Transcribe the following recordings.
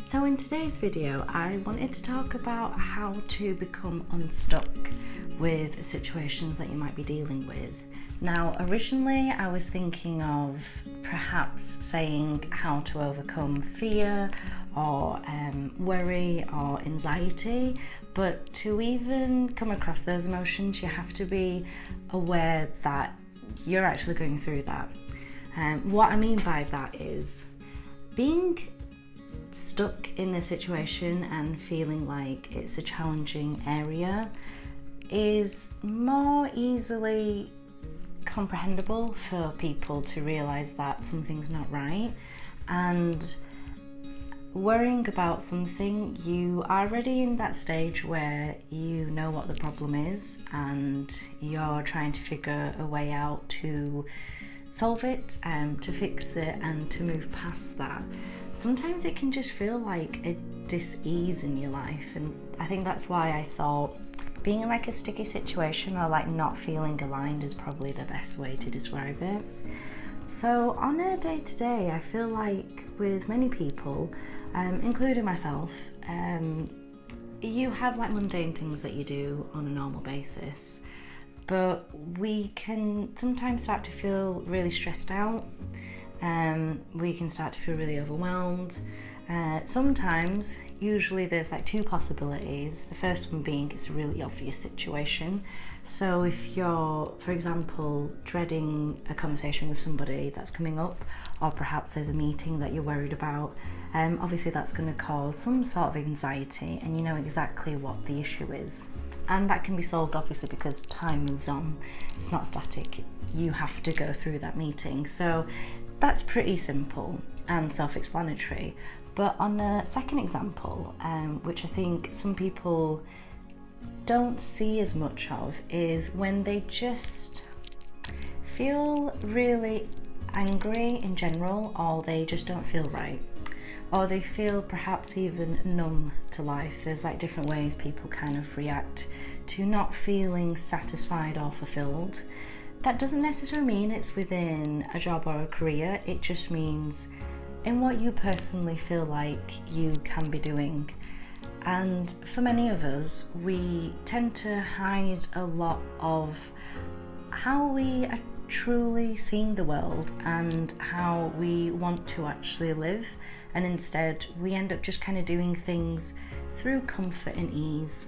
So in today's video, I wanted to talk about how to become unstuck with situations that you might be dealing with. Now, originally I was thinking of perhaps saying how to overcome fear or worry or anxiety, but to even come across those emotions, you have to be aware that you're actually going through that. What I mean by that is being stuck in a situation and feeling like it's a challenging area is more easily comprehensible for people to realise that something's not right. And worrying about something, you are already in that stage where you know what the problem is and you're trying to figure a way out to solve it, to fix it and to move past that. Sometimes it can just feel like a dis-ease in your life, and I think that's why I thought being in like a sticky situation or like not feeling aligned is probably the best way to describe it. So on a day-to-day, I feel like with many people, including myself, you have like mundane things that you do on a normal basis, but we can sometimes start to feel really stressed out. We can start to feel really overwhelmed. Sometimes, usually there's like two possibilities. The first one being it's a really obvious situation. So if you're, for example, dreading a conversation with somebody that's coming up, or perhaps there's a meeting that you're worried about, obviously that's going to cause some sort of anxiety and you know exactly what the issue is. And that can be solved obviously because time moves on. It's not static. You have to go through that meeting. So that's pretty simple and self-explanatory. But on a second example, which I think some people don't see as much of, is when they just feel really angry in general, or they just don't feel right, or they feel perhaps even numb to life. There's like different ways people kind of react to not feeling satisfied or fulfilled. That doesn't necessarily mean it's within a job or a career. It just means in what you personally feel like you can be doing. And for many of us, we tend to hide a lot of how we are truly seeing the world and how we want to actually live. And instead, we end up just kind of doing things through comfort and ease.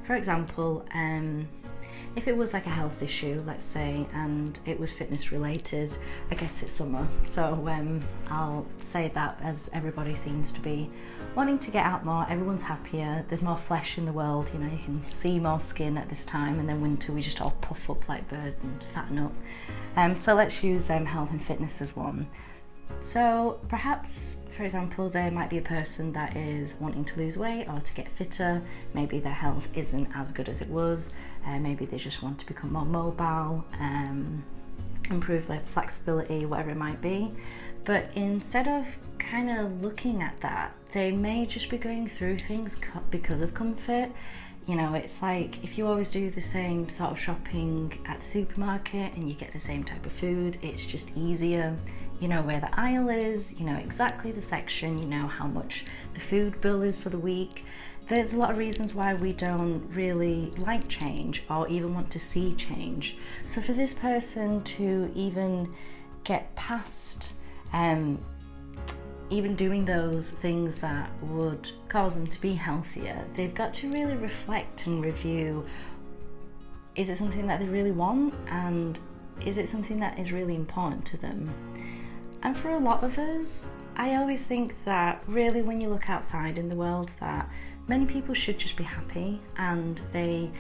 For example, if it was like a health issue, let's say, and it was fitness related, I guess it's summer, so I'll say that as everybody seems to be wanting to get out more, everyone's happier, there's more flesh in the world, you know, you can see more skin at this time, and then winter we just all puff up like birds and fatten up. So let's use health and fitness as one. So perhaps, for example, there might be a person that is wanting to lose weight or to get fitter. Maybe their health isn't as good as it was. Maybe they just want to become more mobile, improve their flexibility, whatever it might be. But instead of kind of looking at that, they may just be going through things because of comfort. You know, it's like if you always do the same sort of shopping at the supermarket and you get the same type of food, it's just easier. You know where the aisle is, you know exactly the section, you know how much the food bill is for the week. There's a lot of reasons why we don't really like change or even want to see change. So for this person to even get past even doing those things that would cause them to be healthier, they've got to really reflect and review, is it something that they really want, and is it something that is really important to them? And for a lot of us, I always think that really when you look outside in the world, that many people should just be happy, and they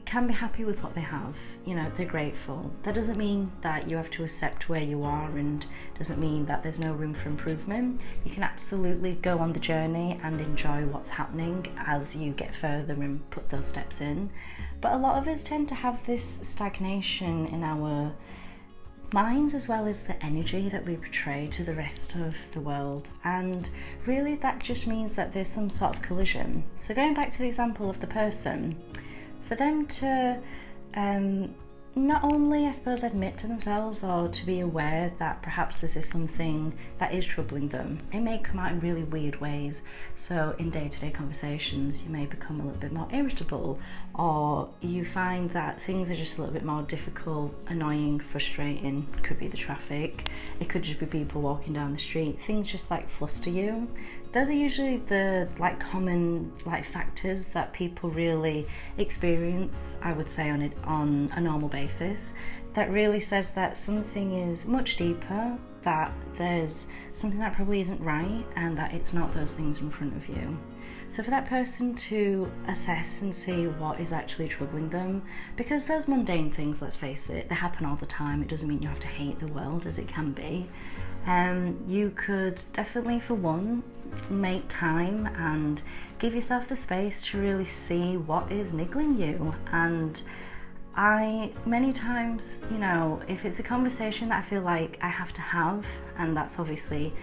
can be happy with what they have. You know, they're grateful. That doesn't mean that you have to accept where you are, and doesn't mean that there's no room for improvement. You can absolutely go on the journey and enjoy what's happening as you get further and put those steps in. But a lot of us tend to have this stagnation in our minds, as well as the energy that we portray to the rest of the world, and really that just means that there's some sort of collision. So going back to the example of the person, for them to not only, I suppose, admit to themselves or to be aware that perhaps this is something that is troubling them. It may come out in really weird ways. So in day-to-day conversations, you may become a little bit more irritable, or you find that things are just a little bit more difficult, annoying, frustrating. It could be the traffic. It could just be people walking down the street. Things just like fluster you. Those are usually the common factors that people really experience, I would say, on a normal basis. That really says that something is much deeper, that there's something that probably isn't right, and that it's not those things in front of you. So for that person to assess and see what is actually troubling them, because those mundane things, let's face it, they happen all the time. It doesn't mean you have to hate the world, as it can be. You could definitely, for one, make time and give yourself the space to really see what is niggling you. And many times, if it's a conversation that I feel like I have to have, and that's obviously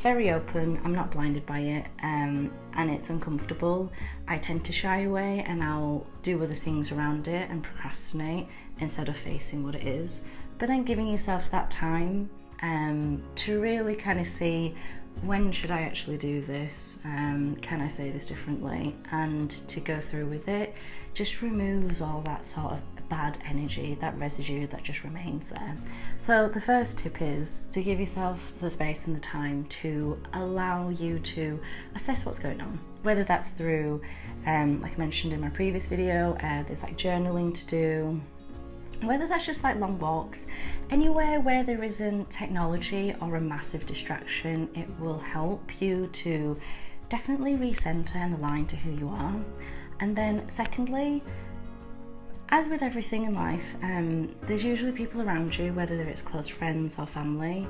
very open, I'm not blinded by it, and it's uncomfortable, I tend to shy away and I'll do other things around it and procrastinate instead of facing what it is. But then giving yourself that time to really kind of see, when should I actually do this? Can I say this differently? And to go through with it just removes all that sort of bad energy, that residue that just remains there. So the first tip is to give yourself the space and the time to allow you to assess what's going on. Whether that's through, like I mentioned in my previous video, there's like journaling to do. Whether that's just like long walks, anywhere where there isn't technology or a massive distraction, it will help you to definitely recenter and align to who you are. And then secondly, as with everything in life, there's usually people around you, whether it's close friends or family,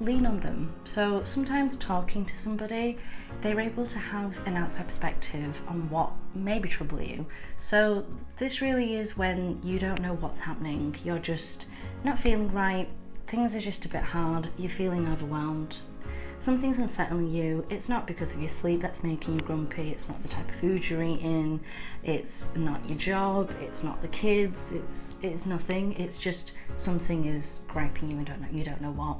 lean on them. So sometimes talking to somebody, they're able to have an outside perspective on what may be troubling you. So this really is when you don't know what's happening, you're just not feeling right, things are just a bit hard, you're feeling overwhelmed, something's unsettling you. It's not because of your sleep that's making you grumpy, it's not the type of food you're eating, it's not your job, it's not the kids, it's nothing, it's just something is griping you and you don't know what.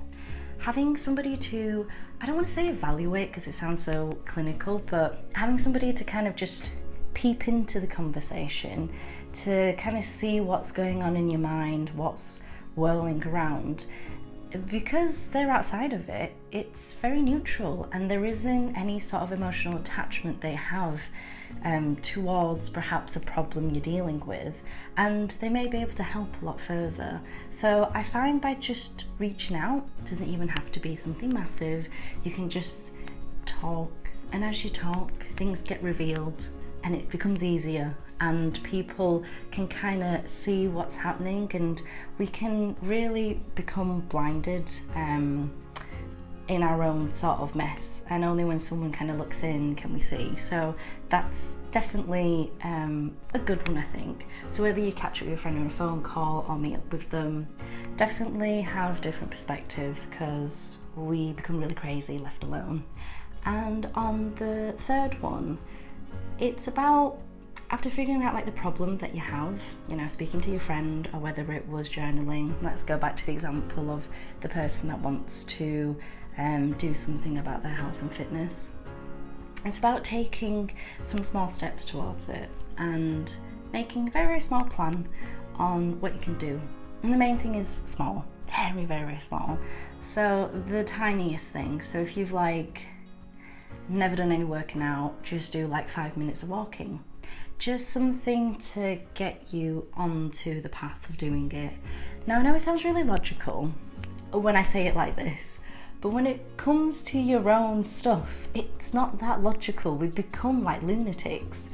Having somebody to, I don't want to say evaluate because it sounds so clinical, but having somebody to kind of just peep into the conversation, to kind of see what's going on in your mind, what's whirling around, because they're outside of it, it's very neutral and there isn't any sort of emotional attachment they have towards perhaps a problem you're dealing with, and they may be able to help a lot further. So I find by just reaching out, doesn't even have to be something massive, you can just talk, and as you talk, things get revealed and it becomes easier, and people can kind of see what's happening, and we can really become blinded in our own sort of mess, and only when someone kind of looks in can we see. So that's definitely a good one, I think. So whether you catch up with your friend on a phone call or meet up with them, definitely have different perspectives, because we become really crazy left alone. And on the third one, it's about, after figuring out like the problem that you have, speaking to your friend, or whether it was journaling, let's go back to the example of the person that wants to do something about their health and fitness. It's about taking some small steps towards it and making a very, very small plan on what you can do. And the main thing is small, very, very small. So the tiniest thing. So if you've never done any working out, just do 5 minutes of walking. Just something to get you onto the path of doing it. Now I know it sounds really logical when I say it like this, but when it comes to your own stuff, it's not that logical. We become like lunatics,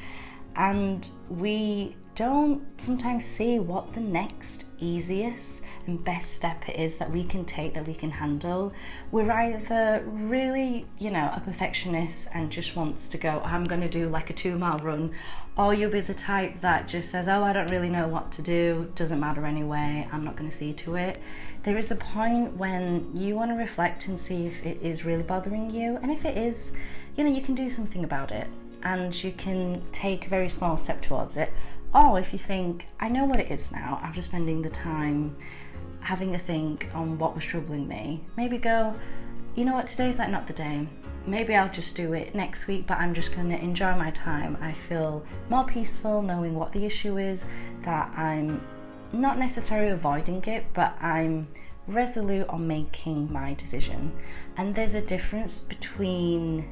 and we don't sometimes see what the next easiest and best step it is that we can take, that we can handle. We're either really, a perfectionist and just wants to go, I'm going to do a 2-mile run, or you'll be the type that just says, oh, I don't really know what to do, doesn't matter anyway, I'm not going to see to it. There is a point when you want to reflect and see if it is really bothering you, and if it is, you can do something about it, and you can take a very small step towards it. Or if you think, I know what it is now, after spending the time having a think on what was troubling me, maybe go, you know what, today's like not the day. Maybe I'll just do it next week, but I'm just going to enjoy my time. I feel more peaceful knowing what the issue is, that I'm not necessarily avoiding it, but I'm resolute on making my decision. And there's a difference between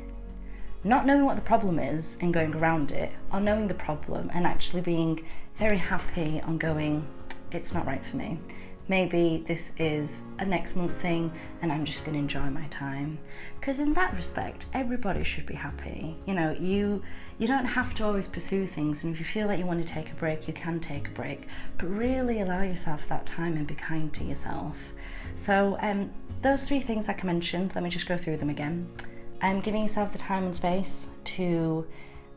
not knowing what the problem is and going around it, or knowing the problem and actually being very happy on going, it's not right for me. Maybe this is a next month thing and I'm just going to enjoy my time. Because in that respect, everybody should be happy. You know, you don't have to always pursue things, and if you feel like you want to take a break, you can take a break, but really allow yourself that time and be kind to yourself. So those 3 things like I mentioned, let me just go through them again. Giving yourself the time and space to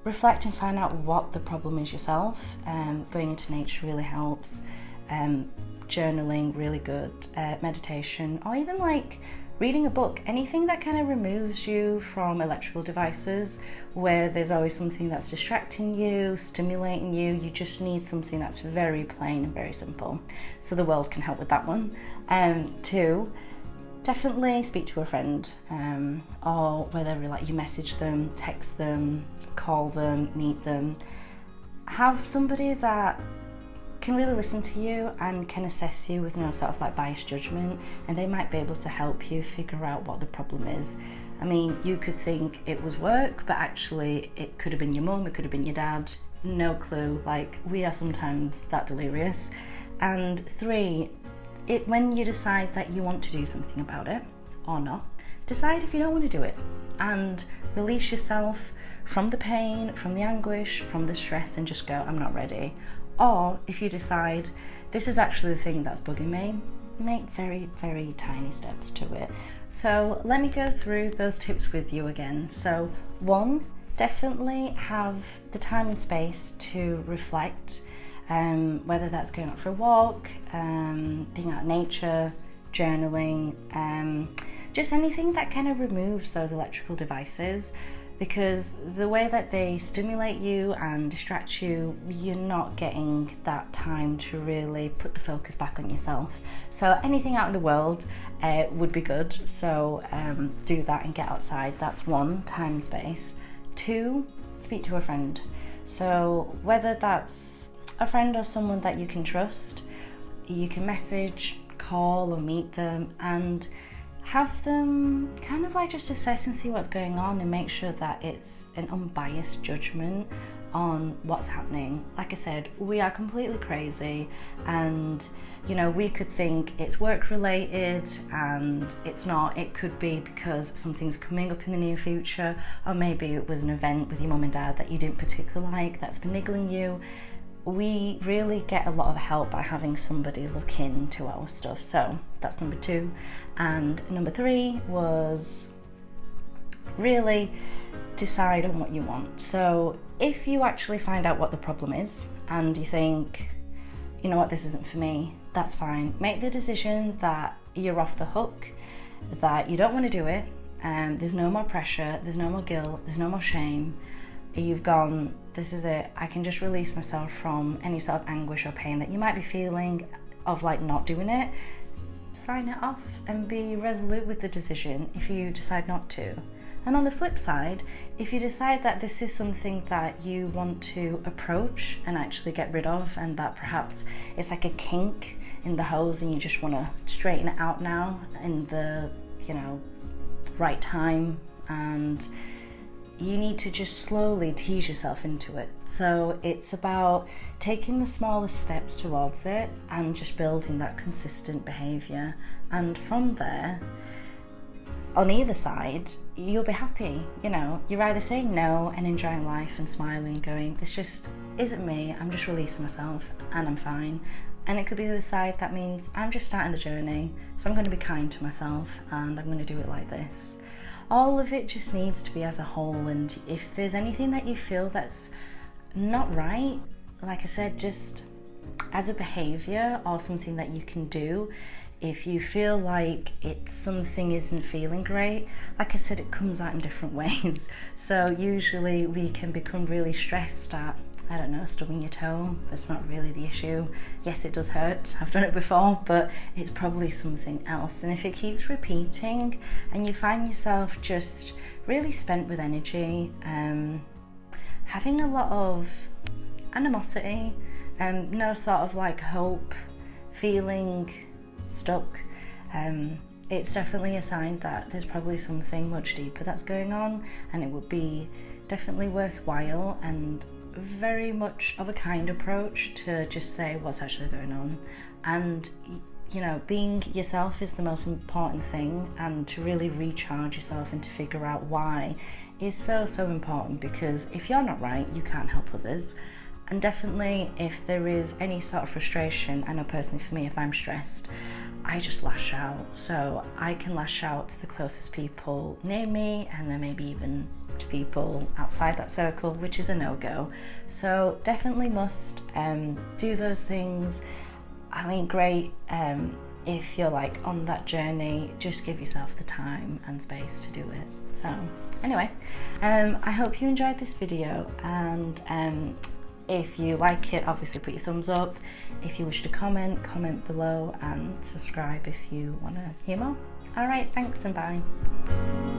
reflect and find out what the problem is yourself. Going into nature really helps. Journaling, really good. Meditation, or even like reading a book. Anything that kind of removes you from electrical devices where there's always something that's distracting you, stimulating you. You just need something that's very plain and very simple. So the world can help with that one. 2, definitely speak to a friend, or whether like you message them, text them, call them, meet them. Have somebody that can really listen to you and can assess you with no sort of like biased judgment, and they might be able to help you figure out what the problem is. I mean, you could think it was work, but actually it could have been your mum, it could have been your dad, no clue. Like, we are sometimes that delirious. And 3, when you decide that you want to do something about it or not, decide if you don't want to do it and release yourself from the pain, from the anguish, from the stress, and just go, I'm not ready. Or if you decide this is actually the thing that's bugging me, make very, very tiny steps to it. So let me go through those tips with you again. So 1, definitely have the time and space to reflect, whether that's going out for a walk, being out in nature, journaling, just anything that kind of removes those electrical devices. Because the way that they stimulate you and distract you, you're not getting that time to really put the focus back on yourself. So anything out in the world would be good. So do that and get outside. That's 1, time and space. 2, speak to a friend. So whether that's a friend or someone that you can trust, you can message, call or meet them, and have them kind of like just assess and see what's going on, and make sure that it's an unbiased judgment on what's happening. Like I said, we are completely crazy, and you know, we could think it's work related and it's not. It could be because something's coming up in the near future, or maybe it was an event with your mum and dad that you didn't particularly like that's been niggling you. We really get a lot of help by having somebody look into our stuff. So that's number 2. And number 3 was really decide on what you want. So if you actually find out what the problem is and you think, you know what, this isn't for me, that's fine. Make the decision that you're off the hook, that you don't want to do it, and there's no more pressure, there's no more guilt, there's no more shame. You've gone, this is it, I can just release myself from any sort of anguish or pain that you might be feeling of like not doing it. Sign it off and be resolute with the decision if you decide not to. And on the flip side, if you decide that this is something that you want to approach and actually get rid of, and that perhaps it's like a kink in the hose and you just want to straighten it out now in the, you know, right time, and you need to just slowly tease yourself into it. So it's about taking the smallest steps towards it and just building that consistent behaviour. And from there, on either side, you'll be happy. You know, you're either saying no and enjoying life and smiling and going, this just isn't me, I'm just releasing myself and I'm fine. And it could be the other side that means I'm just starting the journey, so I'm going to be kind to myself and I'm going to do it like this. All of it just needs to be as a whole, and if there's anything that you feel that's not right, like I said, just as a behaviour or something that you can do, if you feel like something isn't feeling great, like I said, it comes out in different ways. So usually we can become really stressed at I don't know, stubbing your toe. That's not really the issue. Yes, it does hurt. I've done it before, but it's probably something else. And if it keeps repeating and you find yourself just really spent with energy, having a lot of animosity, no sort of like hope, feeling stuck, it's definitely a sign that there's probably something much deeper that's going on, and it would be definitely worthwhile and very much of a kind approach to just say what's actually going on. And you know, being yourself is the most important thing, and to really recharge yourself and to figure out why is so important, because if you're not right, you can't help others. And definitely if there is any sort of frustration, I know personally for me, if I'm stressed, I just lash out. So I can lash out to the closest people near me, and then maybe even to people outside that circle, which is a no-go. So definitely must do those things. I mean, great if you're like on that journey, just give yourself the time and space to do it. So anyway, I hope you enjoyed this video, and if you like it, obviously put your thumbs up. If you wish to comment below, and subscribe if you want to hear more. Alright, thanks and bye.